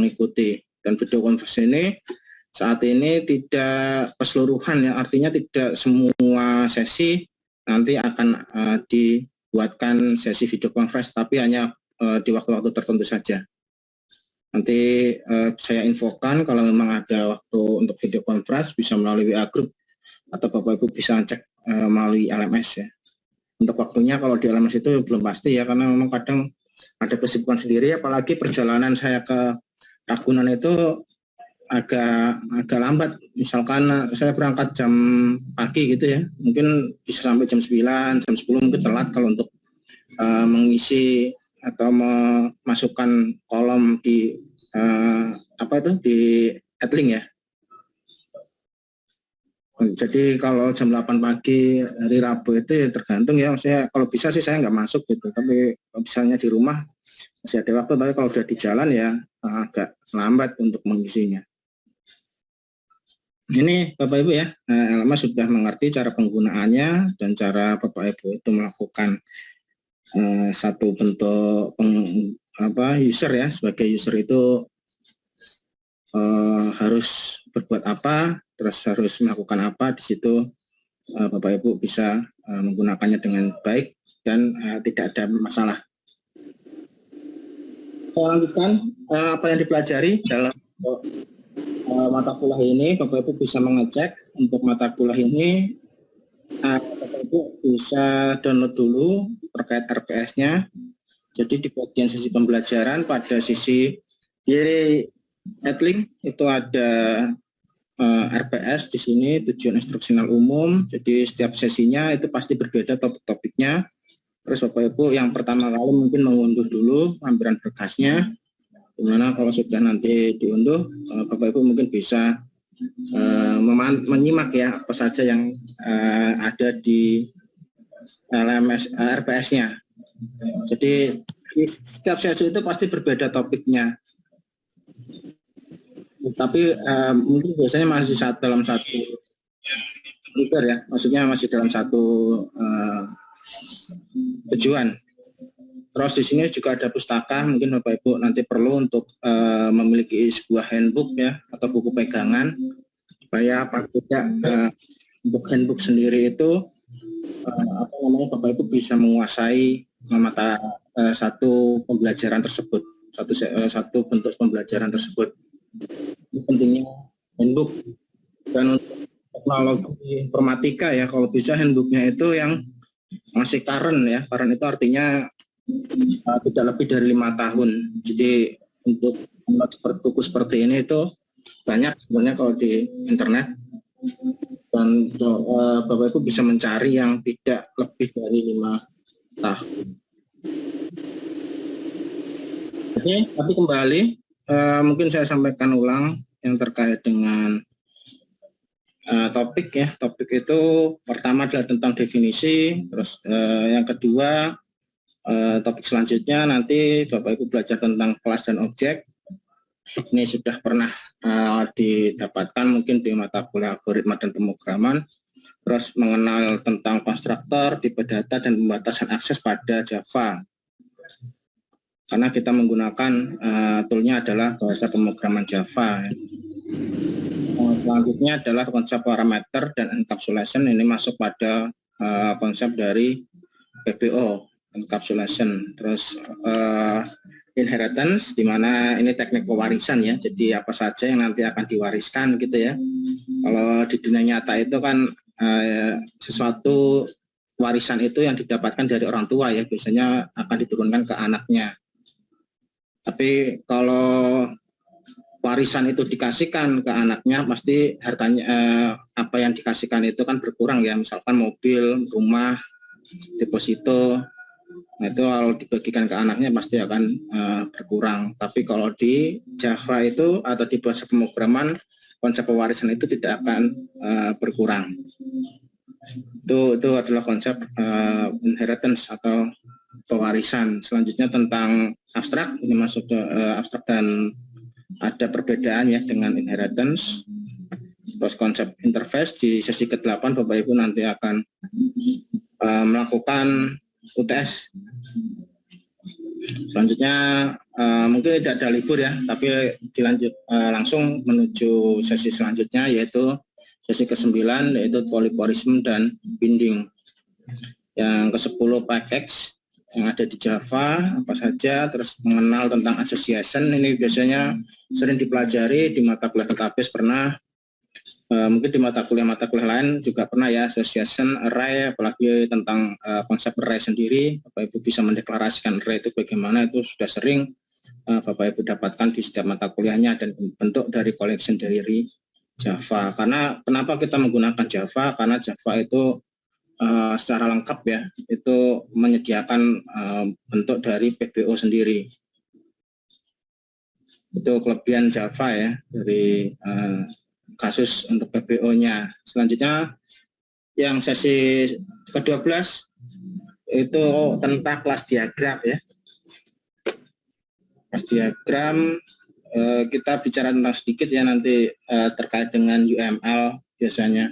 mengikuti. Dan video conference ini saat ini tidak keseluruhan ya, artinya tidak semua sesi nanti akan dibuatkan sesi video conference, tapi hanya di waktu-waktu tertentu saja. Nanti saya infokan kalau memang ada waktu untuk video conference bisa melalui WA group atau Bapak Ibu bisa cek melalui LMS ya. Untuk waktunya kalau di LMS itu belum pasti ya, karena memang kadang ada kesibukan sendiri, apalagi perjalanan saya ke Ragunan itu agak lambat. Misalkan saya berangkat jam pagi gitu ya, mungkin bisa sampai jam 9, jam 10 mungkin telat kalau untuk mengisi atau memasukkan kolom di di Adlink ya. Jadi kalau jam 8 pagi hari Rabu itu ya tergantung ya, saya kalau bisa sih saya nggak masuk gitu, tapi kalau misalnya di rumah masih ada waktu, tapi kalau udah di jalan ya agak lambat untuk mengisinya. Ini Bapak Ibu ya, LMS sudah mengerti cara penggunaannya dan cara Bapak Ibu itu melakukan satu bentuk user ya, sebagai user itu harus berbuat apa, terus harus melakukan apa. Di situ Bapak Ibu bisa menggunakannya dengan baik dan tidak ada masalah. Saya lanjutkan apa yang dipelajari dalam mata kuliah ini. Bapak Ibu bisa mengecek untuk mata kuliah ini. Bapak Ibu bisa download dulu terkait RPS-nya. Jadi di bagian sesi pembelajaran pada sisi kiri Adlink itu ada RPS di sini, tujuan instruksional umum. Jadi setiap sesinya itu pasti berbeda topik-topiknya. Terus Bapak Ibu yang pertama kali mungkin mengunduh dulu lampiran berkasnya. Dimana kalau sudah nanti diunduh, Bapak Ibu mungkin bisa menyimak ya apa saja yang ada di LMS RPS-nya. Jadi di setiap sesi itu pasti berbeda topiknya. Tapi mungkin biasanya masih dalam satu trigger ya, maksudnya masih dalam satu tujuan. Terus di sini juga ada pustaka, mungkin Bapak Ibu nanti perlu untuk memiliki sebuah handbook ya atau buku pegangan, supaya apa tidak untuk handbook sendiri itu Bapak Ibu bisa menguasai mata satu pembelajaran tersebut, satu bentuk pembelajaran tersebut. Ini pentingnya handbook. Dan untuk teknologi informatika ya, kalau bisa handbooknya itu yang masih current ya. Current itu artinya tidak lebih dari 5 tahun. Jadi untuk buku seperti ini itu banyak sebenarnya kalau di internet, dan Bapak Ibu bisa mencari yang tidak lebih dari 5 tahun. Oke, tapi kembali mungkin saya sampaikan ulang yang terkait dengan topik ya. Topik itu pertama adalah tentang definisi, terus yang kedua topik selanjutnya nanti Bapak Ibu belajar tentang kelas dan objek. Ini sudah pernah didapatkan mungkin di mata kuliah algoritma dan pemrograman. Terus mengenal tentang konstruktor, tipe data, dan pembatasan akses pada Java. Karena kita menggunakan toolnya adalah bahasa pemrograman Java. Selanjutnya adalah konsep parameter dan encapsulation. Ini masuk pada konsep dari PBO, encapsulation. Terus inheritance, di mana ini teknik pewarisan ya. Jadi apa saja yang nanti akan diwariskan gitu ya. Kalau di dunia nyata itu kan sesuatu warisan itu yang didapatkan dari orang tua ya, biasanya akan diturunkan ke anaknya. Tapi kalau warisan itu dikasihkan ke anaknya, pasti hartanya apa yang dikasihkan itu kan berkurang ya, misalkan mobil, rumah, deposito. Nah itu kalau dibagikan ke anaknya pasti akan berkurang. Tapi kalau di Java itu atau di bahasa pemrograman, konsep pewarisan itu tidak akan berkurang. Itu adalah konsep inheritance atau pewarisan. Selanjutnya tentang abstrak, ini masuk ke abstrak dan ada perbedaan ya dengan inheritance. Terus konsep interface di sesi ke-8 Bapak Ibu nanti akan melakukan UTS. Selanjutnya mungkin tidak ada libur ya, tapi dilanjut langsung menuju sesi selanjutnya, yaitu sesi ke-9, yaitu polyporism dan binding. Yang ke-10 package yang ada di Java apa saja, terus mengenal tentang association. Ini biasanya sering dipelajari di mata kuliah database pernah, mungkin di mata kuliah lain juga pernah ya, association, array, apalagi tentang konsep array sendiri. Bapak Ibu bisa mendeklarasikan array itu bagaimana, itu sudah sering Bapak Ibu dapatkan di setiap mata kuliahnya dan bentuk dari collection dari Java. Karena kenapa kita menggunakan Java? Karena Java itu secara lengkap ya, itu menyediakan bentuk dari PBO sendiri. Itu kelebihan Java ya, dari kasus untuk PBO-nya. Selanjutnya yang sesi ke-12 itu tentang kelas diagram ya. Kelas diagram kita bicara tentang sedikit ya nanti terkait dengan UML biasanya.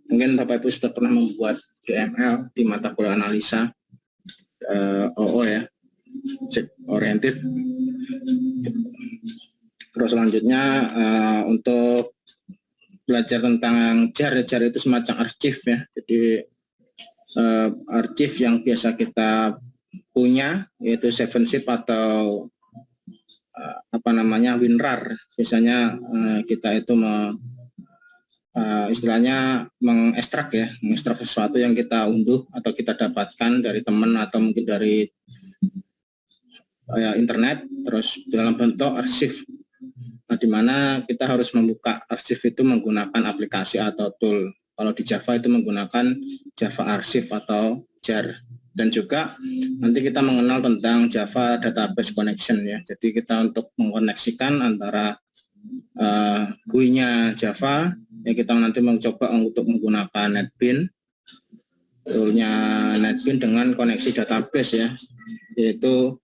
Mungkin Bapak Ibu sudah pernah membuat UML di mata kuliah analisa OO ya, object oriented. Terus selanjutnya untuk belajar tentang jar itu semacam arsip ya. Jadi arsip yang biasa kita punya yaitu 7-zip atau WinRAR. Biasanya kita itu istilahnya mengekstrak sesuatu yang kita unduh atau kita dapatkan dari teman atau mungkin dari internet, terus dalam bentuk arsip. Nah, di mana kita harus membuka arsip itu menggunakan aplikasi atau tool. Kalau di Java itu menggunakan Java Archive atau jar. Dan juga nanti kita mengenal tentang Java Database Connection ya. Jadi kita untuk mengkoneksikan antara GUI-nya Java, ya kita nanti mencoba untuk menggunakan NetBeans, toolnya NetBeans dengan koneksi database ya, yaitu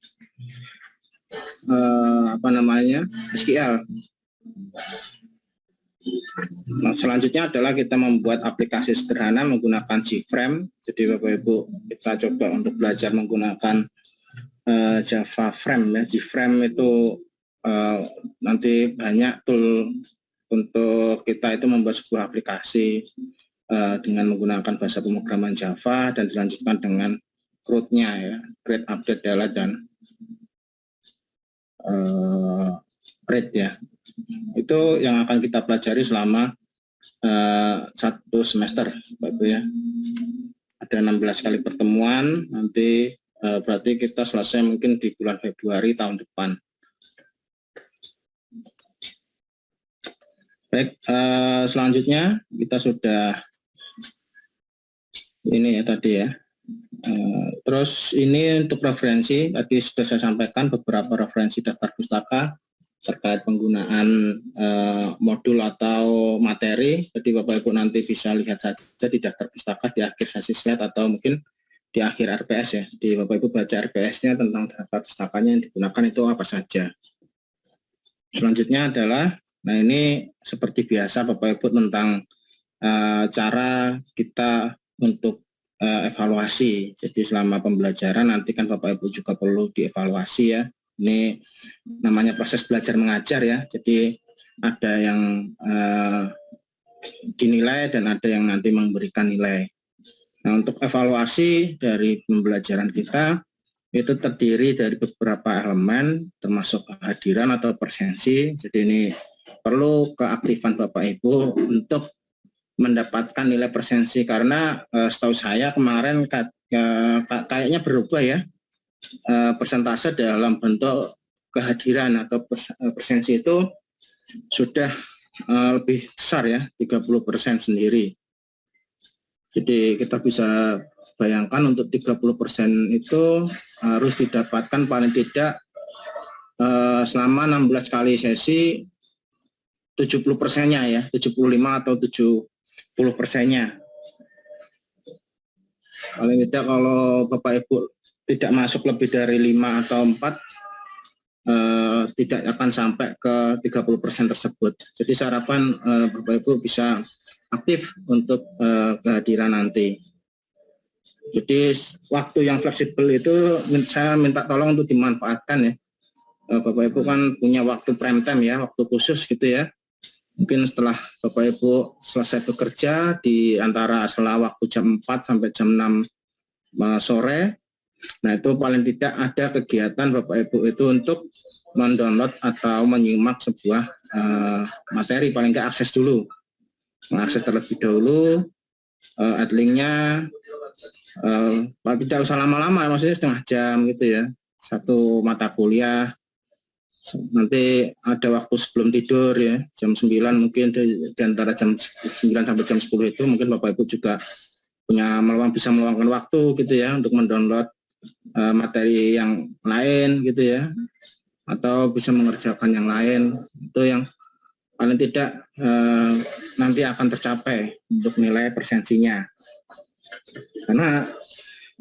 SQL. Nah, selanjutnya adalah kita membuat aplikasi sederhana menggunakan JFrame. Jadi Bapak Ibu kita coba untuk belajar menggunakan Java Frame ya. JFrame itu nanti banyak tool untuk kita itu membuat sebuah aplikasi dengan menggunakan bahasa pemrograman Java dan dilanjutkan dengan CRUD-nya ya, create, update, delete, dan read ya. Itu yang akan kita pelajari selama 1 semester Bapak Ibu ya. Ada 16 kali pertemuan, nanti berarti kita selesai mungkin di bulan Februari tahun depan. Baik, selanjutnya kita sudah ini ya tadi ya. Terus ini untuk referensi, tadi sudah saya sampaikan beberapa referensi daftar pustaka terkait penggunaan modul atau materi. Jadi Bapak Ibu nanti bisa lihat saja di daftar pustaka di akhir sesi slide atau mungkin di akhir RPS ya. Di Bapak Ibu baca RPS-nya tentang daftar pustakanya yang digunakan itu apa saja. Selanjutnya adalah, nah ini seperti biasa Bapak Ibu tentang cara kita untuk evaluasi. Jadi selama pembelajaran nanti kan Bapak Ibu juga perlu dievaluasi ya. Ini namanya proses belajar mengajar ya. Jadi ada yang dinilai dan ada yang nanti memberikan nilai. Nah, untuk evaluasi dari pembelajaran kita itu terdiri dari beberapa elemen termasuk kehadiran atau presensi. Jadi ini perlu keaktifan Bapak Ibu untuk mendapatkan nilai presensi karena setahu saya kemarin kayaknya berubah ya. Persentase dalam bentuk kehadiran atau presensi itu sudah lebih besar ya, 30% sendiri. Jadi kita bisa bayangkan untuk 30% itu harus didapatkan paling tidak selama 16 kali sesi 70%-nya ya, 75 atau 70%-nya. Paling tidak kalau Bapak Ibu tidak masuk lebih dari 5 atau 4, tidak akan sampai ke 30% tersebut. Jadi harapan Bapak Ibu bisa aktif untuk kehadiran nanti. Jadi waktu yang fleksibel itu saya minta tolong untuk dimanfaatkan ya. Bapak Ibu kan punya waktu prime time ya, waktu khusus gitu ya. Mungkin setelah Bapak Ibu selesai bekerja di antara sela waktu jam 4 sampai jam 6 sore. Nah, itu paling tidak ada kegiatan Bapak Ibu itu untuk mendownload atau menyimak sebuah materi, paling nggak akses dulu. Mengakses terlebih dahulu adlinknya, tidak usah lama-lama, maksudnya setengah jam gitu ya, satu mata kuliah. Nanti ada waktu sebelum tidur ya, jam 9 mungkin di antara jam 9 sampai jam 10 itu mungkin Bapak Ibu juga bisa meluangkan waktu gitu ya untuk mendownload materi yang lain gitu ya, atau bisa mengerjakan yang lain. Itu yang paling tidak nanti akan tercapai untuk nilai persensinya. Karena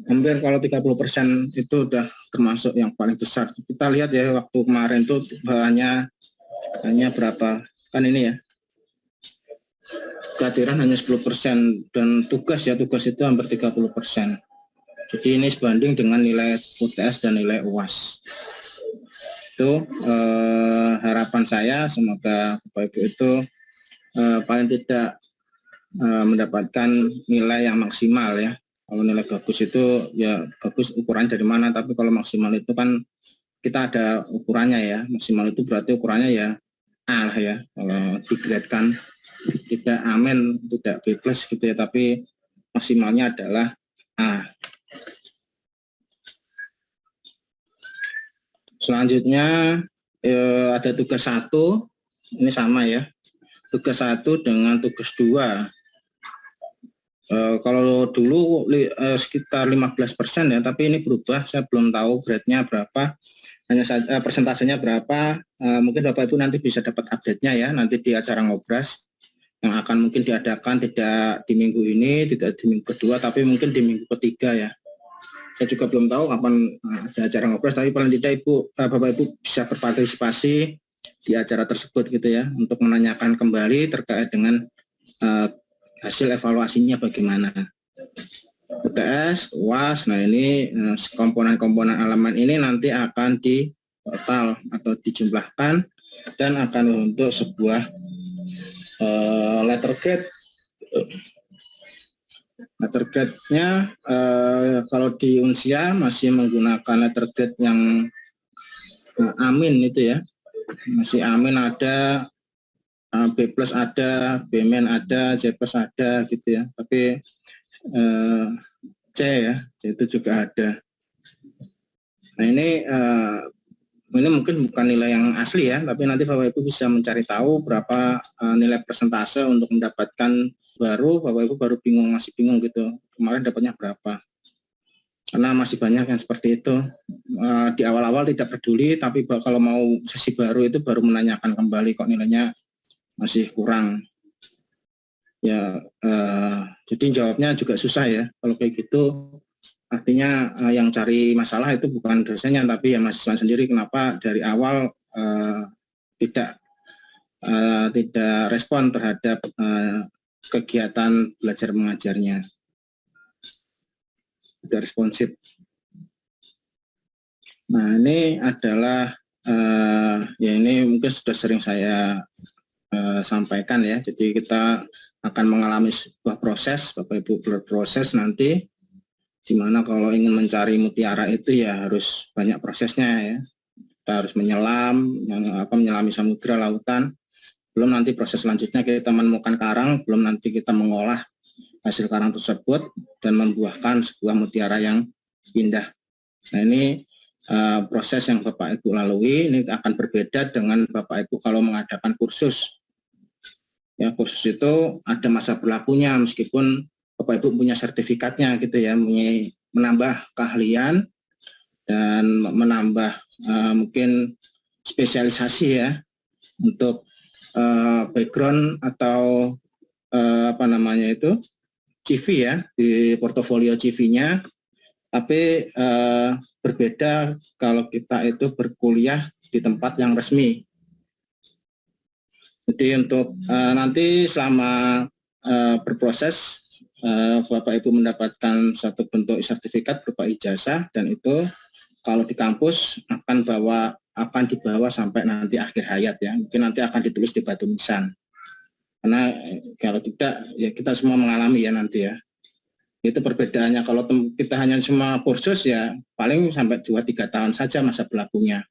hampir kalau 30% itu udah termasuk yang paling besar. Kita lihat ya waktu kemarin tuh hanya berapa kan ini ya, kehadiran hanya 10% dan tugas itu hampir 30%. Jadi ini sebanding dengan nilai UTS dan nilai UAS. Itu harapan saya, semoga Bapak Ibu itu paling tidak mendapatkan nilai yang maksimal ya. Kalau nilai bagus itu ya bagus ukuran dari mana, tapi kalau maksimal itu kan kita ada ukurannya ya. Maksimal itu berarti ukurannya ya A lah ya. Kalau digradekan tidak amin, tidak B plus gitu ya, tapi maksimalnya adalah A. Selanjutnya ada tugas 1, ini sama ya. Tugas 1 dengan tugas 2. Kalau dulu sekitar 15% ya, tapi ini berubah, saya belum tahu grade-nya berapa, hanya saja persentasenya berapa. Mungkin Bapak Ibu nanti bisa dapat update-nya ya, nanti di acara ngobras yang akan mungkin diadakan tidak di minggu ini, tidak di minggu kedua, tapi mungkin di minggu ketiga ya. Saya juga belum tahu kapan ada acara ngobras, tapi paling tidak Bapak Ibu bisa berpartisipasi di acara tersebut gitu ya, untuk menanyakan kembali terkait dengan hasil evaluasinya bagaimana. UTS, UAS, nah ini komponen-komponen elemen ini nanti akan di total atau dijumlahkan dan akan membentuk sebuah letter grade. Letter grade-nya kalau di Unsia masih menggunakan letter grade yang amin itu ya, masih amin ada, B plus ada, B min ada, C plus ada gitu ya, tapi C ya, C itu juga ada. Nah ini mungkin bukan nilai yang asli ya, tapi nanti Bapak Ibu bisa mencari tahu berapa nilai persentase untuk mendapatkan baru. Bapak Ibu baru bingung, masih bingung gitu, kemarin dapatnya berapa. Karena masih banyak yang seperti itu. Di awal-awal tidak peduli, tapi kalau mau sesi baru itu baru menanyakan kembali kok nilainya masih kurang ya. Jadi jawabnya juga susah ya kalau kayak gitu, artinya yang cari masalah itu bukan dosennya tapi ya mahasiswa sendiri, kenapa dari awal tidak respon terhadap kegiatan belajar mengajarnya, tidak responsif. Nah ini adalah ya ini mungkin sudah sering saya sampaikan ya. Jadi kita akan mengalami sebuah proses, Bapak Ibu berproses nanti, dimana kalau ingin mencari mutiara itu ya harus banyak prosesnya ya. Kita harus menyelami samudra, lautan. Belum nanti proses selanjutnya kita menemukan karang, belum nanti kita mengolah hasil karang tersebut dan membuahkan sebuah mutiara yang indah. Nah ini proses yang Bapak Ibu lalui, ini akan berbeda dengan Bapak Ibu kalau mengadakan kursus. Ya, kursus itu ada masa berlakunya meskipun Bapak Ibu punya sertifikatnya gitu ya, menambah keahlian dan menambah mungkin spesialisasi ya untuk background atau CV ya, di portofolio CV-nya. Tapi berbeda kalau kita itu berkuliah di tempat yang resmi. Jadi untuk nanti selama berproses Bapak Ibu mendapatkan satu bentuk sertifikat berupa ijazah, dan itu kalau di kampus akan dibawa sampai nanti akhir hayat ya. Mungkin nanti akan ditulis di batu nisan. Karena kalau tidak ya kita semua mengalami ya nanti ya. Itu perbedaannya. Kalau kita hanya cuma kursus ya paling sampai 2-3 tahun saja masa berlakunya.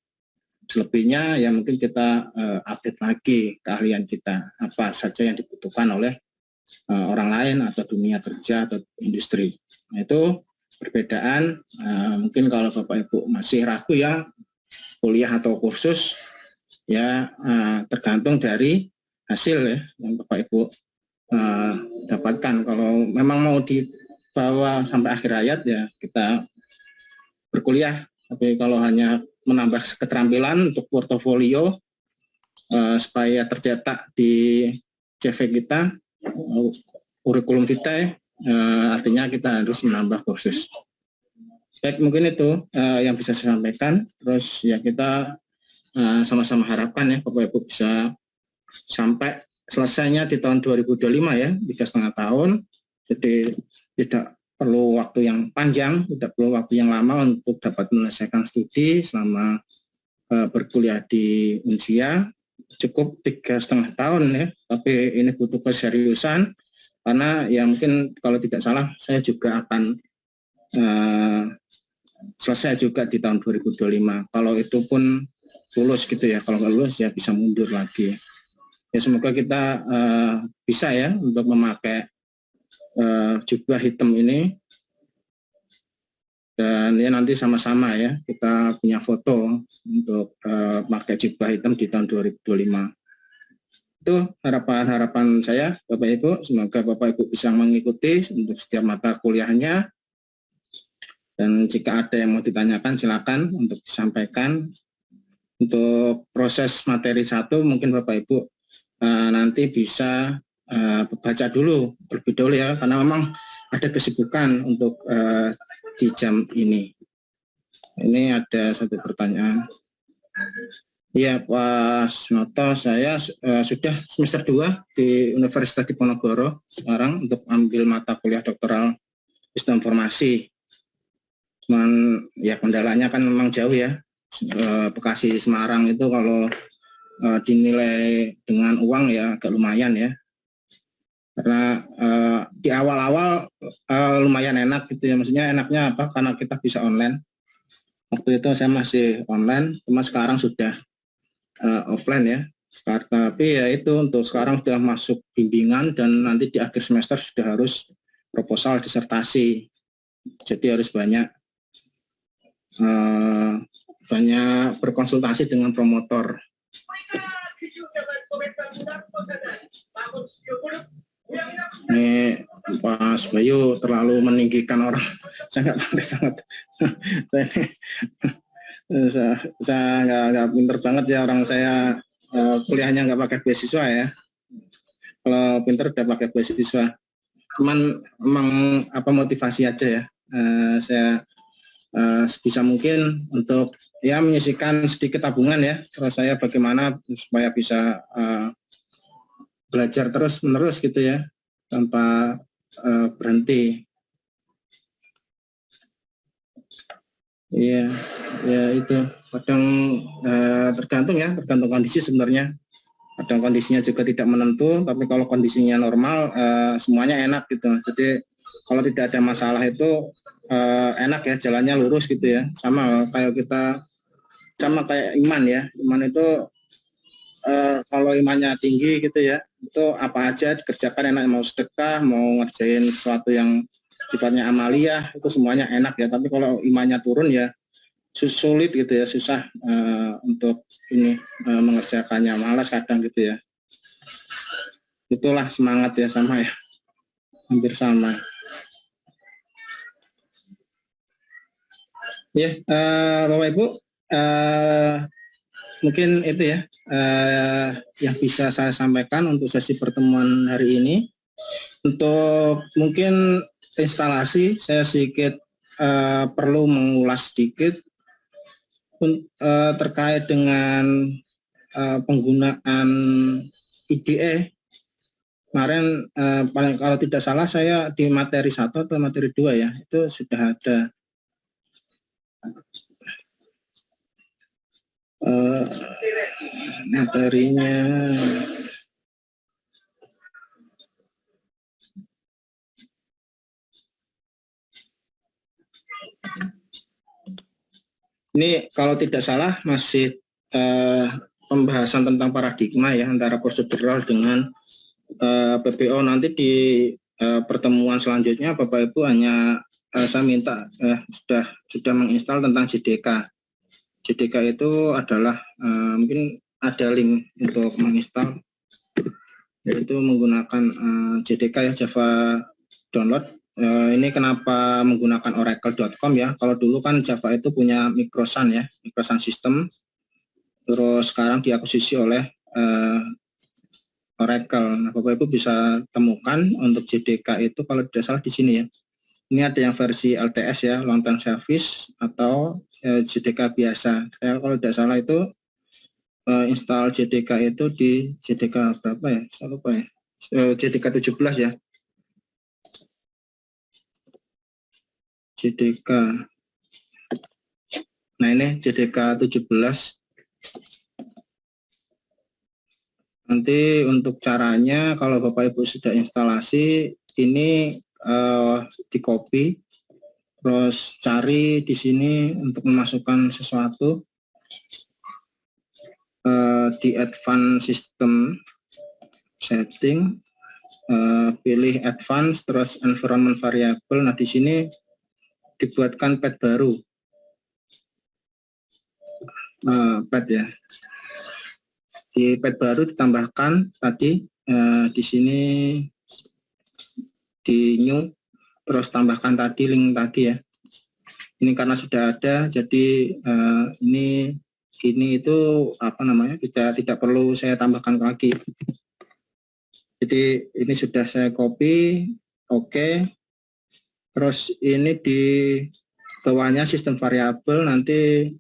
Selebihnya ya mungkin kita update lagi keahlian kita, apa saja yang dibutuhkan oleh orang lain atau dunia kerja atau industri. Nah, itu perbedaan. Mungkin kalau Bapak Ibu masih ragu ya kuliah atau kursus ya tergantung dari hasil ya yang Bapak Ibu dapatkan. Kalau memang mau dibawa sampai akhir hayat ya kita berkuliah, tapi kalau hanya menambah keterampilan untuk portofolio supaya tercetak di CV kita, kurikulum kita, artinya kita harus menambah kursus. Baik, mungkin itu yang bisa saya sampaikan. Terus ya kita sama-sama harapkan ya Bapak Ibu bisa sampai selesainya di tahun 2025 ya, 3,5 tahun. Jadi tidak perlu waktu yang panjang, tidak perlu waktu yang lama untuk dapat menyelesaikan studi selama berkuliah di Unsia. Cukup 3,5 tahun ya, tapi ini butuh keseriusan karena ya mungkin kalau tidak salah saya juga akan selesai juga di tahun 2025. Kalau itu pun lulus gitu ya, kalau nggak lulus ya bisa mundur lagi. Ya semoga kita bisa ya untuk memakai jubah hitam ini, dan ya nanti sama-sama ya kita punya foto untuk pakai jubah hitam di tahun 2025. Itu harapan saya Bapak Ibu, semoga Bapak Ibu bisa mengikuti untuk setiap mata kuliahnya, dan jika ada yang mau ditanyakan silakan untuk disampaikan. Untuk proses materi 1 mungkin Bapak Ibu nanti bisa baca dulu terlebih dahulu ya, karena memang ada kesibukan untuk di jam ini. Ini ada satu pertanyaan. Ya Pak Noto, saya sudah semester 2 di Universitas Diponegoro sekarang untuk ambil mata kuliah doktoral sistem informasi. Cuman ya kendalanya kan memang jauh ya. Bekasi Semarang itu kalau dinilai dengan uang ya agak lumayan ya. Karena di awal-awal lumayan enak gitu ya, maksudnya enaknya apa? Karena kita bisa online. Waktu itu saya masih online, cuma sekarang sudah offline ya. Tapi ya itu untuk sekarang sudah masuk bimbingan dan nanti di akhir semester sudah harus proposal disertasi. Jadi harus banyak berkonsultasi dengan promotor. Ini Pak Bayu terlalu meninggikan orang. Saya nggak pandai banget. saya nggak pinter banget ya, orang saya kuliahnya nggak pakai beasiswa ya. Kalau pinter udah pakai beasiswa. Cuman emang apa motivasi aja ya. Saya sebisa mungkin untuk ya menyisihkan sedikit tabungan ya. Terus saya bagaimana supaya bisa belajar terus menerus gitu ya, tanpa berhenti. Iya, ya itu kadang tergantung kondisi sebenarnya. Kadang kondisinya juga tidak menentu, tapi kalau kondisinya normal semuanya enak gitu. Jadi kalau tidak ada masalah itu enak ya, jalannya lurus gitu ya. Sama kayak iman ya. Iman itu kalau imannya tinggi gitu ya, itu apa aja dikerjakan enak, mau sedekah, mau ngerjain sesuatu yang sifatnya amaliyah, itu semuanya enak ya. Tapi kalau imannya turun ya sulit gitu ya, susah untuk ini mengerjakannya, malas kadang gitu ya. Itulah semangat ya, sama ya, hampir sama. Ya, Bapak Ibu, mungkin itu ya yang bisa saya sampaikan untuk sesi pertemuan hari ini. Untuk mungkin instalasi, saya sedikit perlu mengulas sedikit terkait dengan penggunaan IDE kemarin paling kalau tidak salah saya di materi 1 atau materi 2 ya, itu sudah ada materinya. Ini kalau tidak salah masih pembahasan tentang paradigma ya, antara prosedural dengan PPO. Nanti di pertemuan selanjutnya Bapak Ibu hanya saya minta sudah menginstal tentang JDK. JDK itu adalah mungkin ada link untuk menginstal, yaitu menggunakan JDK ya, Java download. Ini kenapa menggunakan oracle.com ya, kalau dulu kan Java itu punya Microsun ya, Microsun System, terus sekarang diakuisisi oleh Oracle. Nah, Bapak Ibu bisa temukan untuk JDK itu kalau tidak salah di sini ya. Ini ada yang versi LTS ya, long term service, atau JDK biasa. Saya kalau tidak salah itu install JDK itu di JDK berapa ya? Saya lupa ya. JDK 17 ya. JDK. Nah, ini JDK 17. Nanti untuk caranya, kalau Bapak Ibu sudah instalasi, ini di copy, terus cari di sini untuk memasukkan sesuatu di advanced system setting, pilih advanced, terus environment variable. Nah, di sini dibuatkan path baru, path ya. Di path baru ditambahkan tadi di sini di new, terus tambahkan tadi link tadi ya. Ini karena sudah ada, jadi ini itu apa namanya, tidak perlu saya tambahkan lagi. Jadi ini sudah saya copy, oke. Terus ini di bawahnya sistem variabel, nanti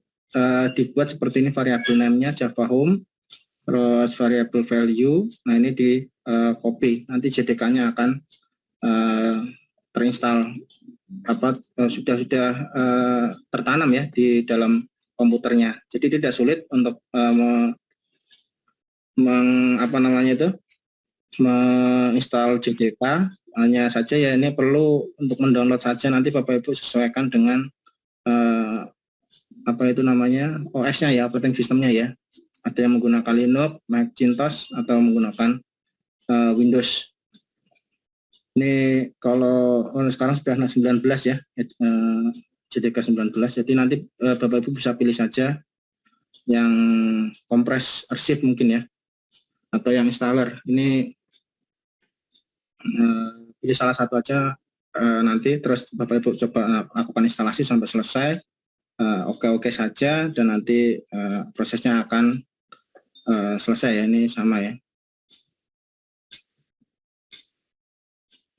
dibuat seperti ini, variabel name-nya Java Home, terus variabel value. Nah, ini di copy, nanti JDK-nya akan terinstall, sudah tertanam ya di dalam komputernya. Jadi tidak sulit untuk menginstal JDK. Hanya saja ya ini perlu untuk mendownload saja, nanti Bapak Ibu sesuaikan dengan OS-nya ya, operating sistemnya ya. Ada yang menggunakan Linux, Macintosh, atau menggunakan Windows. Ini kalau sekarang sudah 19 ya, JDK 19. Jadi nanti Bapak Ibu bisa pilih saja yang kompres arsip mungkin ya, atau yang installer. Ini pilih salah satu aja nanti, terus Bapak Ibu coba lakukan instalasi sampai selesai. Oke saja, dan nanti prosesnya akan selesai ya. Ini sama ya.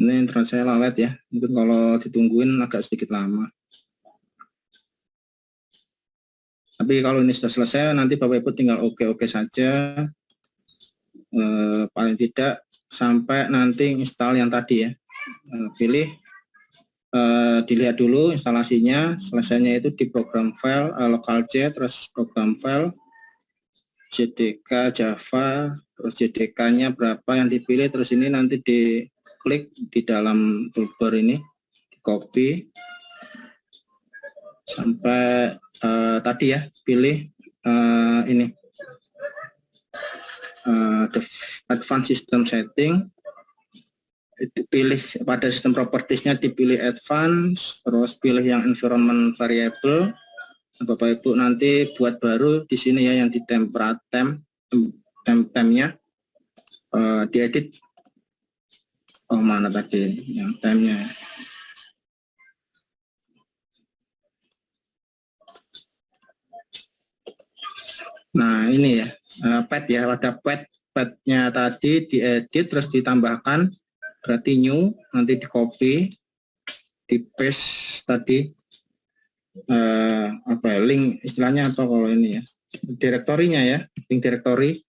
Ini internet saya lalat ya, mungkin kalau ditungguin agak sedikit lama. Tapi kalau ini sudah selesai, nanti Bapak Ibu tinggal oke saja, paling tidak sampai nanti install yang tadi ya. Pilih, dilihat dulu instalasinya, selesainya itu di program file, local C, terus program file, JDK Java, terus JDK-nya berapa yang dipilih, terus ini nanti diklik di dalam toolbar ini, di copy, sampai tadi ya, pilih ini the advanced system setting, pilih pada sistem propertiesnya, dipilih advance, terus pilih yang environment variable. Bapak Ibu nanti buat baru di sini ya, yang di temp-nya diedit. Oh, mana tadi yang temnya? Nah, ini ya, path ya, ada path-nya tadi diedit, terus ditambahkan, berarti new, nanti di copy, di paste tadi, link istilahnya apa kalau ini ya, direktorinya ya, link directory.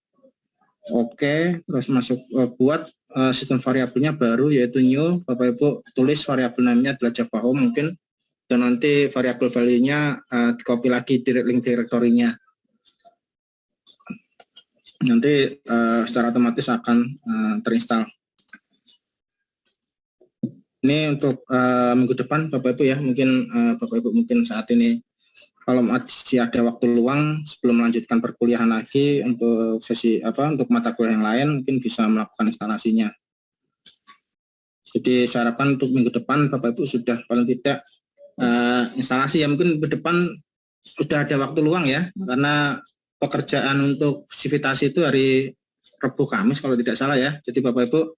Oke, terus masuk buat sistem variabelnya baru yaitu new, Bapak Ibu tulis variabel namanya adalah Java Home mungkin, dan nanti variabel value-nya di-copy lagi di link directory-nya. Nanti secara otomatis akan terinstall. Ini untuk minggu depan Bapak Ibu ya, mungkin Bapak Ibu mungkin saat ini kalau masih ada waktu luang sebelum melanjutkan perkuliahan lagi untuk sesi untuk mata kuliah yang lain mungkin bisa melakukan instalasinya. Jadi saya harapkan untuk minggu depan Bapak Ibu sudah paling tidak instalasi ya, mungkin minggu depan sudah ada waktu luang ya, karena pekerjaan untuk sivitasi itu hari Rabu Kamis kalau tidak salah ya. Jadi Bapak Ibu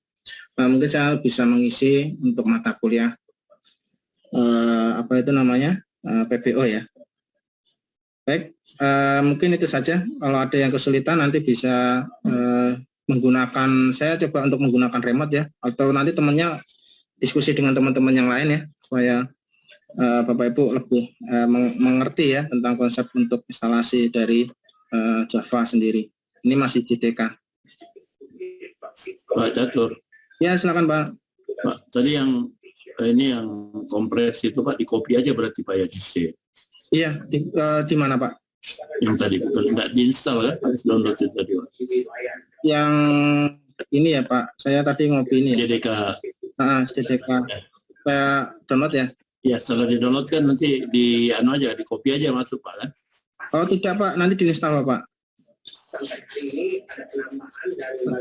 mungkin saya bisa mengisi untuk mata kuliah PBO ya. Baik, mungkin itu saja. Kalau ada yang kesulitan nanti bisa menggunakan, saya coba untuk menggunakan remote ya, atau nanti temannya diskusi dengan teman-teman yang lain ya, supaya Bapak Ibu lebih mengerti ya tentang konsep untuk instalasi dari Java sendiri. Ini masih JDK. Pak Catur. Ya, silakan Pak. Pak, tadi yang kompres itu Pak, di-copy aja berarti Pak ya di C. Iya, di mana Pak? Yang tadi tidak diinstal kan, harus download itu tadi Pak. Yang ini ya Pak, saya tadi ngopi ini ya. JDK. JDK. Saya download ya? Ya, setelah di-download kan nanti di-copy aja masuk Pak kan? Oh tidak Pak, nanti diinstal Pak.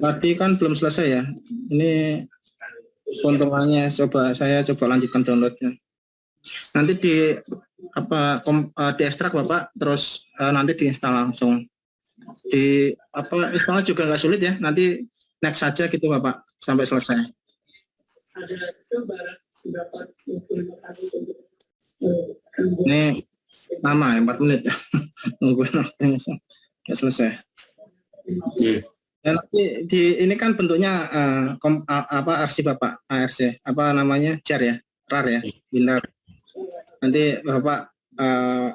Tadi kan belum selesai ya. Ini keuntungannya saya coba lanjutkan downloadnya. Nanti di ekstrak Bapak, terus nanti diinstal langsung. Install juga nggak sulit ya. Nanti next saja gitu Bapak sampai selesai. Ini lama ya, 4 menit ya. Nunggu nggak selesai. Ya, nanti ini kan bentuknya arsip Bapak, ARC, jar ya, RAR ya, binar. Nanti Bapak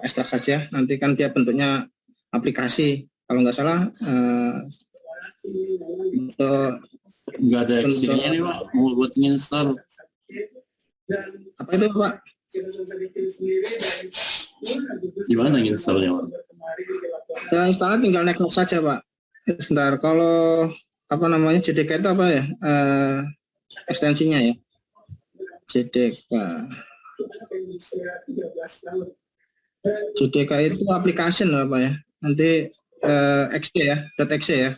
ekstrak saja, nanti kan dia bentuknya aplikasi, kalau nggak salah nggak ada Excel-nya nih Pak, mau buat install. Apa itu Pak? Di mana installnya Pak? Ya, install tinggal next saja Pak. Sebentar, kalau JDK itu apa ya? Ekstensinya ya. JDK. JDK itu application Bapak ya. Nanti .exe ya, .exe ya.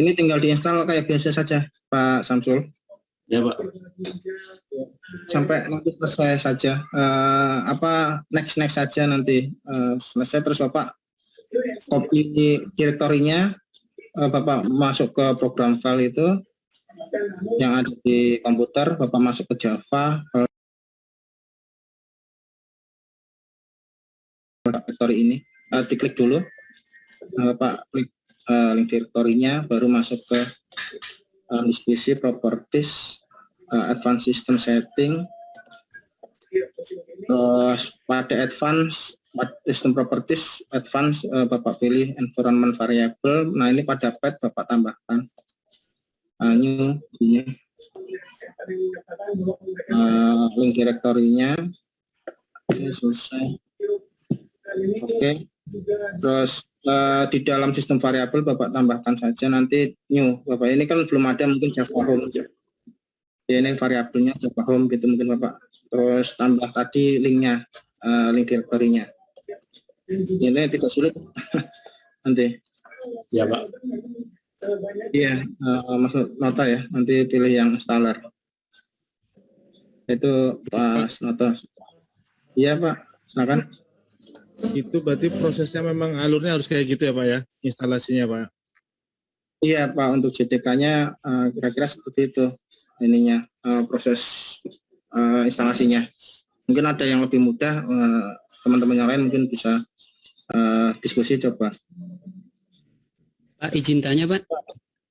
Ini tinggal diinstal kayak biasa saja Pak Samsul. Ya Pak. Sampai nanti selesai saja. Next saja nanti selesai, terus Bapak copy direktorinya, Bapak masuk ke program file itu yang ada di komputer, Bapak masuk ke Java direktori ini, diklik dulu, Bapak klik link direktorinya, baru masuk ke distribusi properties, advanced system setting, pada advance system properties advance, Bapak pilih environment variable. Nah ini pada path Bapak tambahkan new ini link direktorinya. Selesai. Oke. Terus di dalam sistem variabel Bapak tambahkan saja nanti new Bapak. Ini kan belum ada mungkin Java Home ya, ini variabelnya Java Home gitu mungkin Bapak. Terus tambah tadi linknya, link direktorinya. Ini tidak sulit nanti. Ya Pak. Iya, masuk nota ya. Nanti pilih yang installer. Itu pas nota. Iya Pak, silakan. Itu berarti prosesnya memang alurnya harus kayak gitu ya Pak ya, instalasinya Pak? Iya Pak, untuk JDK-nya kira-kira seperti itu ininya, proses instalasinya. Mungkin ada yang lebih mudah, teman-teman yang lain mungkin bisa diskusi coba. Pak, izin tanya Pak.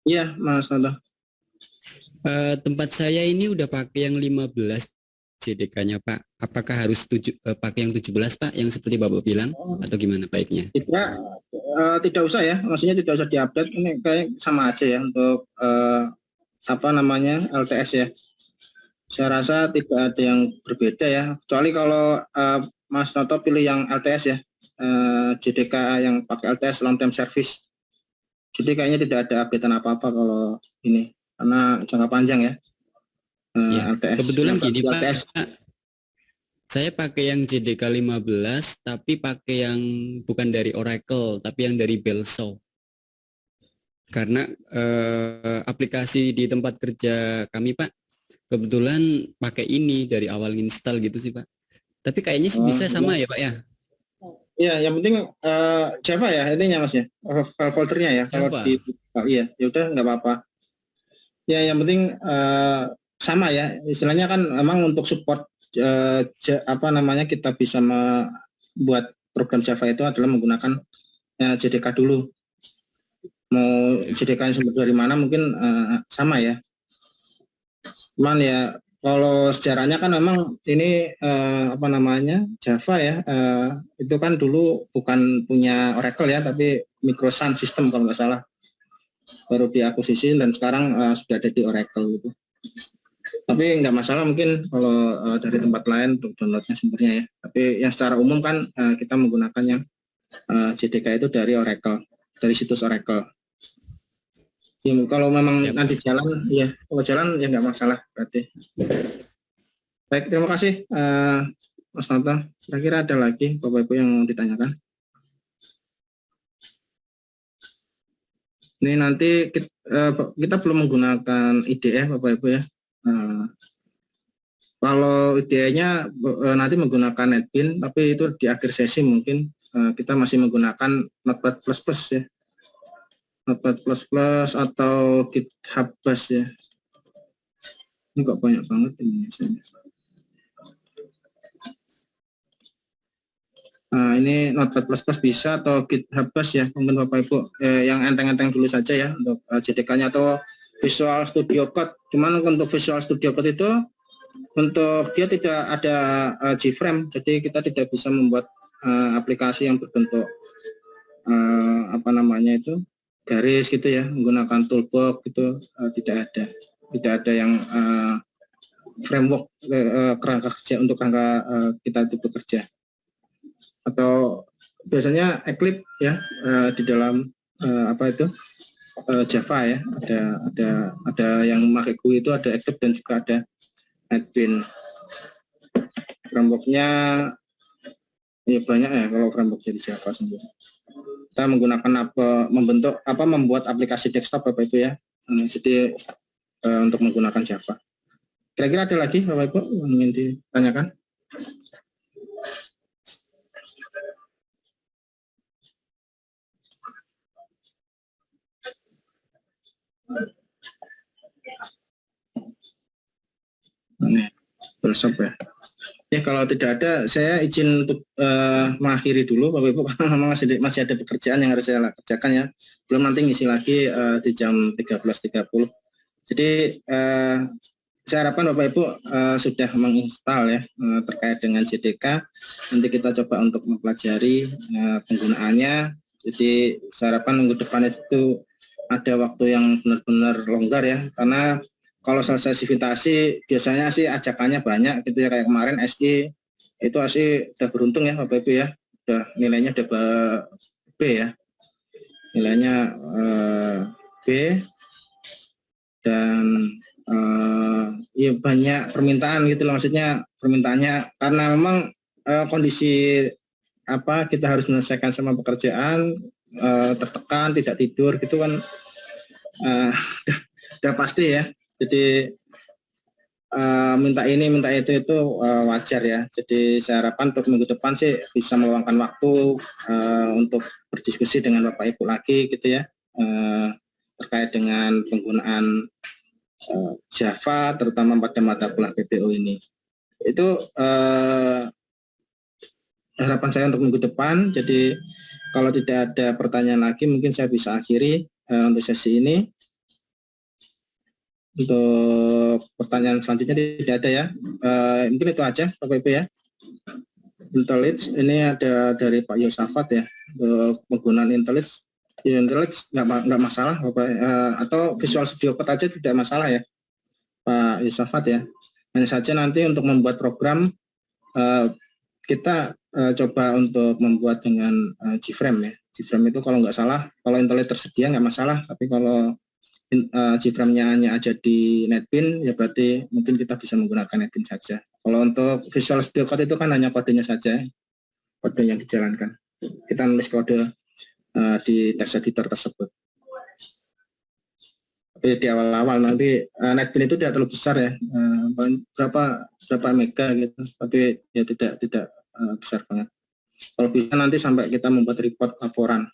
Iya Mas Nanda. Tempat saya ini udah pakai yang 15 JDK-nya Pak. Apakah harus pakai yang 17 Pak, yang seperti Bapak bilang, atau gimana baiknya? Tidak usah ya, maksudnya tidak usah diupdate. Ini kayak sama aja ya untuk apa namanya LTS ya. Saya rasa tidak ada yang berbeda ya, kecuali kalau Mas Noto pilih yang LTS ya, JDK yang pakai LTS long term service. Jadi kayaknya tidak ada updatean apa-apa kalau ini, karena jangka panjang ya. Ya, LTS. kebetulan gini Pak, LTS. saya pakai yang JDK 15 tapi pakai yang bukan dari Oracle tapi yang dari Belso. Karena aplikasi di tempat kerja kami Pak kebetulan pakai ini dari awal install gitu sih Pak. Tapi kayaknya sih bisa sama ya Pak ya. Iya, yang penting Java ya intinya Mas ya, file foldernya ya. Kalau Java. iya, ya udah nggak apa-apa. Ya yang penting sama ya, istilahnya kan memang untuk support apa namanya kita bisa membuat program Java itu adalah menggunakan JDK dulu. Mau JDK sumber dari mana mungkin sama ya. Cuman ya kalau sejarahnya kan memang ini apa namanya Java ya, itu kan dulu bukan punya Oracle ya, tapi Microsun System kalau nggak salah, baru diakuisisi dan sekarang sudah ada di Oracle gitu. Tapi nggak masalah mungkin kalau dari tempat lain untuk downloadnya sumbernya ya. Tapi yang secara umum kan kita menggunakan yang JDK itu dari Oracle, dari situs Oracle. Ya, kalau memang Siap. nanti jalan, ya kalau jalan ya nggak masalah berarti. Baik, terima kasih Mas Noto. Kira-kira ada lagi Bapak Ibu yang mau ditanyakan? Ini nanti kita belum menggunakan IDE Bapak Ibu ya. Kalau IDE-nya nanti menggunakan NetBeans, tapi itu di akhir sesi mungkin kita masih menggunakan Notepad++ ya. Notepad++ atau GitHub Bash ya. Ini kok banyak banget ini misalnya. Nah, ini Notepad++ bisa atau GitHub Bash ya, mungkin Bapak Ibu yang enteng-enteng dulu saja ya untuk JDK-nya atau Visual Studio Code. Cuman untuk Visual Studio Code itu untuk dia tidak ada G-frame, jadi kita tidak bisa membuat aplikasi yang berbentuk apa namanya itu garis gitu ya, menggunakan toolbox gitu, tidak ada yang framework kerangka kerja untuk kerangka kita itu bekerja. Atau biasanya Eclipse ya di dalam apa itu Java ya, ada yang memakai GUI itu ada Eclipse dan juga ada NetBeans. Frameworknya ya banyak ya kalau framework di Java sendiri. Kita menggunakan membuat aplikasi desktop Bapak Ibu ya. Jadi untuk menggunakan Java. Kira-kira ada lagi Bapak Ibu yang ingin ditanyakan? Ini bersop ya. Ya kalau tidak ada, saya izin untuk mengakhiri dulu Bapak Ibu, karena memang masih ada pekerjaan yang harus saya kerjakan ya. Belum nanti ngisi lagi di jam 13.30. Jadi saya harapkan Bapak Ibu sudah menginstal ya terkait dengan JDK. Nanti kita coba untuk mempelajari penggunaannya. Jadi saya harapkan minggu depan itu ada waktu yang benar-benar longgar ya, karena kalau selesai civilitasi biasanya sih ajakannya banyak gitu ya, kayak kemarin SI itu SI udah beruntung ya Bapak Ibu ya, udah nilainya udah B ya, nilainya B dan ya banyak permintaan gitu loh, maksudnya permintaannya karena memang kondisi apa kita harus menyelesaikan sama pekerjaan, tertekan, tidak tidur gitu kan, udah pasti ya. Jadi minta ini minta itu wajar ya. Jadi saya harapkan untuk minggu depan sih bisa meluangkan waktu untuk berdiskusi dengan Bapak Ibu lagi gitu ya, terkait dengan penggunaan Java terutama pada mata kuliah PTO ini. Itu harapan saya untuk minggu depan. Jadi kalau tidak ada pertanyaan lagi mungkin saya bisa akhiri untuk sesi ini. Untuk pertanyaan selanjutnya tidak ada ya. Mungkin itu aja Bapak Ibu ya. IntelliJ ini ada dari Pak Yosafat ya, untuk penggunaan IntelliJ Video Intelix nggak masalah, Bapak, atau Visual Studio Code aja tidak masalah ya, Pak Yusafat ya. Hanya saja nanti untuk membuat program kita coba untuk membuat dengan Gframe ya. Gframe itu kalau nggak salah, kalau Intelix tersedia nggak masalah, tapi kalau Gframe-nya hanya ada di NetBeans ya berarti mungkin kita bisa menggunakan NetBeans saja. Kalau untuk Visual Studio Code itu kan hanya kodenya saja, kode yang dijalankan. Kita nulis kode di text editor tersebut. Tapi di awal-awal nanti NetBeans itu tidak terlalu besar ya, berapa mega gitu, tapi ya tidak besar banget. Kalau bisa nanti sampai kita membuat report laporan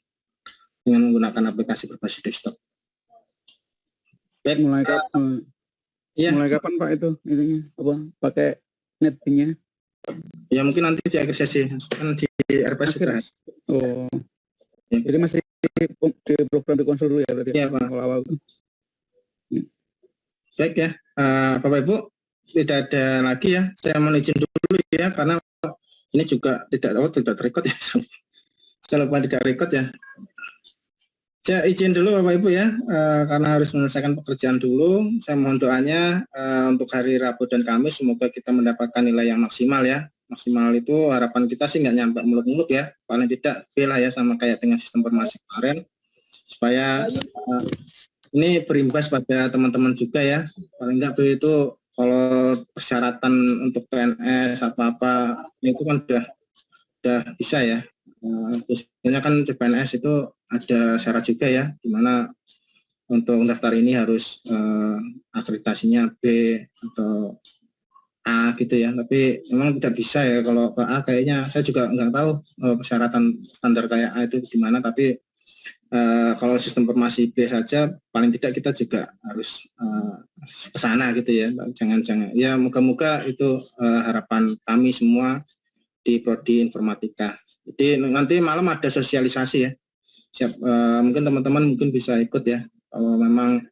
dengan menggunakan aplikasi berbasis desktop. Baik, Mulai kapan? Iya. Mulai kapan Pak itu? Itunya apa? Pakai NetBeans-nya? Ya mungkin nanti di akhir sesi kan di RPS sudah. Oh. Ya. Jadi masih di program dikonsul dulu ya berarti? Iya, Pak. Awal-awal. Baik ya, Bapak Ibu, tidak ada lagi ya. Saya mohon izin dulu ya, karena ini juga tidak record ya. Saya lupa tidak record ya. Saya izin dulu Bapak Ibu ya, karena harus menyelesaikan pekerjaan dulu. Saya mohon doanya untuk hari Rabu dan Kamis, semoga kita mendapatkan nilai yang maksimal ya. Maksimal itu harapan kita sih nggak nyampe muluk-muluk ya, paling tidak B lah ya, sama kayak dengan sistem informasi kemarin, supaya ini berimbas pada teman-teman juga ya. Paling nggak B itu kalau persyaratan untuk PNS apa-apa itu kan udah bisa ya. Biasanya kan CPNS itu ada syarat juga ya, dimana untuk daftar ini harus akreditasinya B atau A gitu ya, tapi memang tidak bisa ya kalau ke A. Kayaknya saya juga nggak tahu persyaratan standar kayak A itu gimana, tapi kalau sistem informasi B saja paling tidak kita juga harus ke sana gitu ya. Jangan ya, moga-moga itu harapan kami semua di Prodi Informatika. Jadi nanti malam ada sosialisasi ya. Mungkin teman-teman mungkin bisa ikut ya. Kalau memang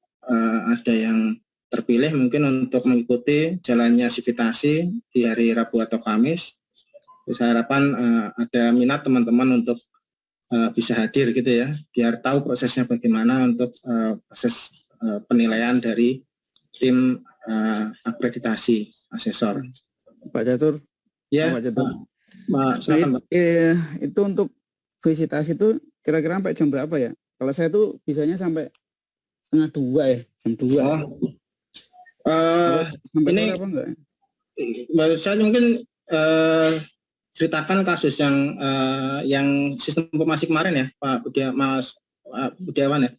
ada yang terpilih mungkin untuk mengikuti jalannya sivitasi di hari Rabu atau Kamis. Saya harapkan ada minat teman-teman untuk bisa hadir gitu ya, biar tahu prosesnya bagaimana untuk proses penilaian dari tim akreditasi asesor. Pak Catur. Ya, Pak Catur. silakan, Pak. Itu untuk visitasi itu kira-kira sampai jam berapa ya? Kalau saya tuh bisanya sampai 1:30 ya, jam 2. Sampai Ini sore apa enggak? saya mungkin ceritakan kasus yang sistem informasi kemarin ya, Pak Budiawan ya.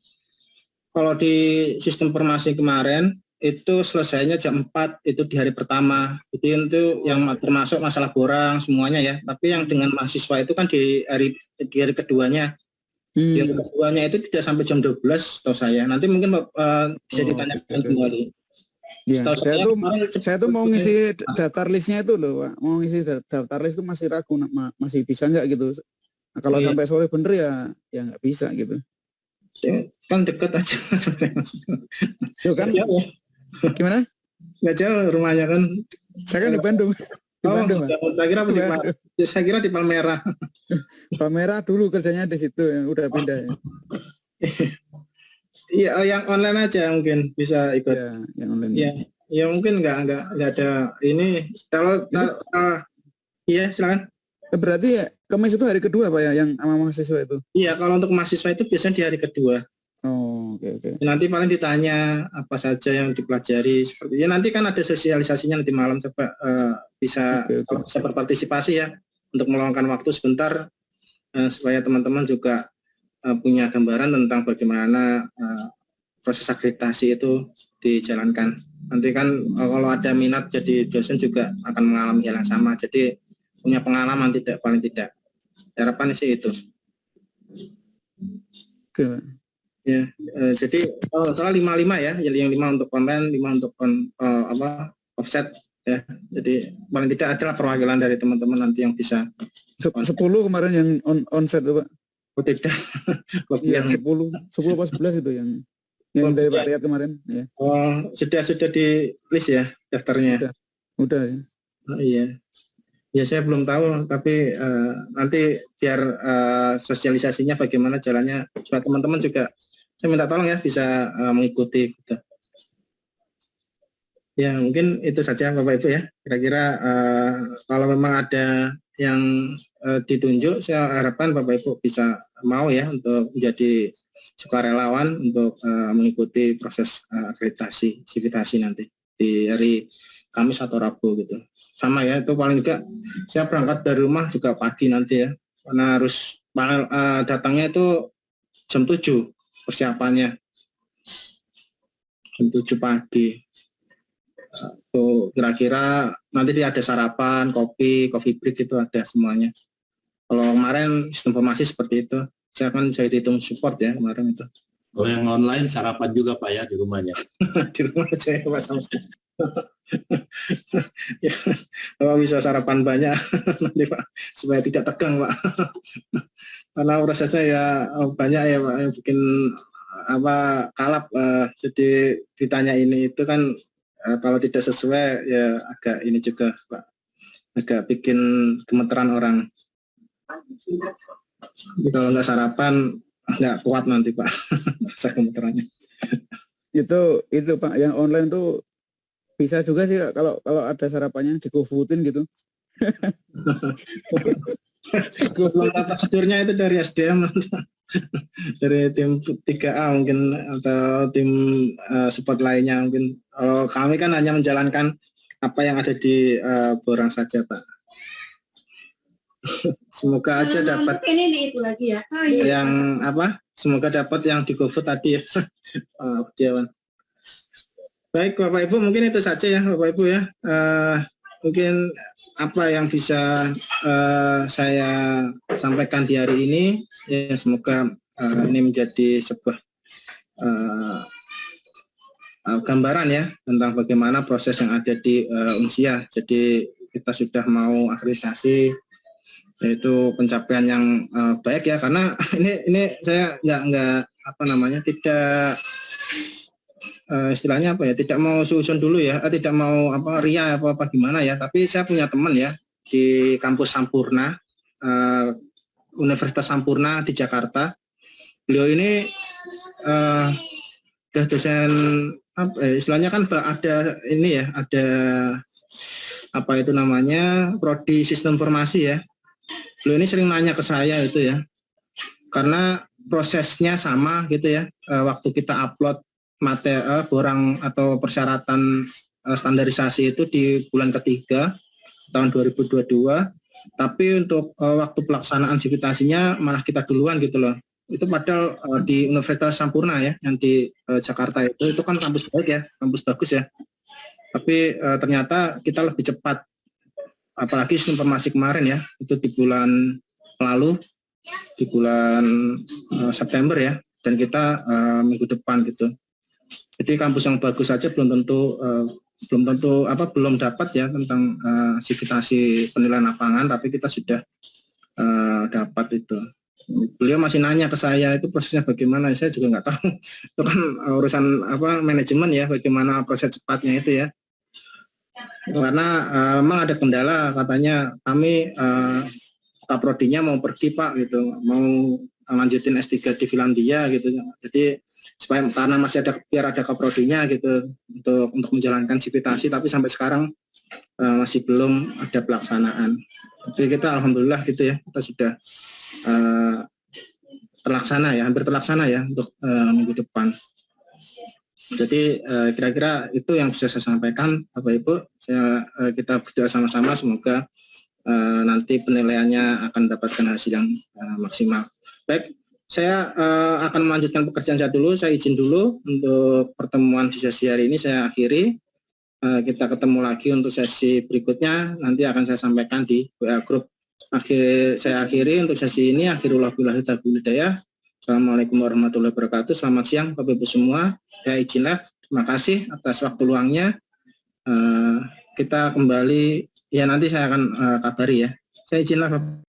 Kalau di sistem informasi kemarin itu selesainya jam 4 itu di hari pertama. Jadi itu yang termasuk masalah borang semuanya ya. Tapi yang dengan mahasiswa itu kan di hari keduanya. Di hari keduanya itu tidak sampai jam 12 setahu saya. Nanti mungkin bisa ditanyakan kembali. Ya, saya tuh mau ngisi daftar listnya itu loh, Pak. Mau ngisi daftar list itu masih ragu, masih bisa nggak gitu. Nah, kalau sampai sore bener ya nggak bisa gitu. Kan dekat aja. Yo kan? Gimana? Nggak jauh rumahnya kan. Saya kan di Bandung. Di Bandung, Pak. Saya kira di Palmerah. Palmerah dulu kerjanya di situ, udah pindah ya. Iya, yang online aja mungkin bisa ikut. Ya, yang online. Ya, ya mungkin nggak ada ini. Kalau iya silakan. Berarti ya Kamis itu hari kedua Pak ya, yang sama mahasiswa itu? Iya, kalau untuk mahasiswa itu biasanya di hari kedua. Oh, oke. Nanti paling ditanya apa saja yang dipelajari seperti ya, nanti kan ada sosialisasinya nanti malam, coba bisa berpartisipasi ya untuk meluangkan waktu sebentar supaya teman-teman juga punya gambaran tentang bagaimana proses akreditasi itu dijalankan. Nanti kan kalau ada minat jadi dosen juga akan mengalami hal yang sama, jadi punya pengalaman paling tidak. Harapan sih itu. Oke. Ya, jadi salah 55 ya, jadi yang 5 untuk online, 5 untuk offset ya. Jadi paling tidak adalah perwakilan dari teman-teman nanti yang bisa. 10 kemarin yang onset tuh Pak. Oh tidak. Yang 10 pas 11 itu yang dari Pak Riyad kemarin ya. Oh, sudah di list ya daftarnya. Udah ya. Oh, iya. Ya saya belum tahu, tapi nanti biar sosialisasinya bagaimana jalannya, supaya teman-teman juga saya minta tolong ya bisa mengikuti gitu. Ya mungkin itu saja Bapak Ibu ya. Kira-kira kalau memang ada yang ditunjuk, saya harapkan Bapak Ibu bisa mau ya untuk menjadi sukarelawan untuk mengikuti proses akreditasi sivitasi nanti di hari Kamis atau Rabu gitu. Sama ya, itu paling juga saya berangkat dari rumah juga pagi nanti ya, karena harus datangnya itu jam 7 persiapannya, jam 7 pagi. Tuh kira-kira nanti ada sarapan, kopi break itu ada semuanya. Kalau kemarin sistem informasi seperti itu, saya kan saya hitung support ya kemarin itu. Kalau yang online sarapan juga Pak ya di rumahnya. Di rumah saya Pak sama. Ya, kalau bisa sarapan banyak nanti Pak, supaya tidak tegang Pak. Karena prosesnya ya banyak ya Pak, yang bikin kalap. Jadi ditanya ini itu kan kalau tidak sesuai ya agak ini juga Pak, agak bikin gemeteran orang. Jadi kalau nggak sarapan nggak kuat nanti Pak, rasa gemeterannya. Itu Pak, yang online tuh bisa juga sih Kak, kalau ada sarapannya di GoFoodin gitu. Prosedurnya itu dari SDM, dari tim 3A mungkin, atau tim support lainnya mungkin. Kalau kami kan hanya menjalankan apa yang ada di borang saja Pak. Semoga aja dapat ini di itu lagi ya. yang semoga dapat yang di GoFood tadi ya. Diawan. Baik Bapak Ibu, mungkin itu saja ya Bapak Ibu ya. Mungkin apa yang bisa saya sampaikan di hari ini ya, semoga ini menjadi sebuah gambaran ya tentang bagaimana proses yang ada di Unsia. Jadi kita sudah mau akreditasi, yaitu pencapaian yang baik ya, karena ini saya nggak tidak istilahnya tidak mau susun dulu ya, tidak mau ria apa gimana ya, tapi saya punya teman ya di kampus Sampurna, Universitas Sampurna di Jakarta. Beliau ini udah dosen istilahnya kan ada ini ya, ada itu namanya prodi sistem informasi ya. Beliau ini sering nanya ke saya itu ya, karena prosesnya sama gitu ya, waktu kita upload materi borang atau persyaratan standarisasi itu di bulan ketiga tahun 2022, tapi untuk waktu pelaksanaan sivitasinya malah kita duluan gitu loh. Itu padahal di Universitas Sampurna ya, yang di Jakarta itu kan kampus baik ya, kampus bagus ya, tapi ternyata kita lebih cepat, apalagi sistem informasi kemarin ya, itu di bulan lalu, di bulan September ya, dan kita minggu depan gitu. Jadi kampus yang bagus saja belum dapat ya tentang sivitasi penilaian lapangan, tapi kita sudah dapat itu. Beliau masih nanya ke saya itu prosesnya bagaimana, saya juga nggak tahu. Itu kan urusan manajemen ya, bagaimana proses cepatnya itu ya. Karena memang ada kendala, katanya kami kaprodinya mau pergi Pak gitu, mau lanjutin S3 di Finlandia gitu. Jadi karena masih biar ada kaprodinya gitu untuk menjalankan sivitasi, tapi sampai sekarang masih belum ada pelaksanaan. Jadi kita alhamdulillah gitu ya, kita sudah terlaksana ya, hampir terlaksana ya untuk minggu depan. Jadi kira-kira itu yang bisa saya sampaikan Bapak Ibu. Kita berdoa sama-sama semoga nanti penilaiannya akan mendapatkan hasil yang maksimal. Baik, saya akan melanjutkan pekerjaan saya dulu. Saya izin dulu untuk pertemuan di sesi hari ini saya akhiri. Kita ketemu lagi untuk sesi berikutnya. Nanti akan saya sampaikan di WA Group. Saya akhiri untuk sesi ini. Akhirullah billahi taufiq hidayah. Assalamualaikum warahmatullahi wabarakatuh. Selamat siang Bapak Ibu semua. Ya izinlah. Terima kasih atas waktu luangnya. Kita kembali ya, nanti saya akan kabari ya. Saya izinlah Bapak.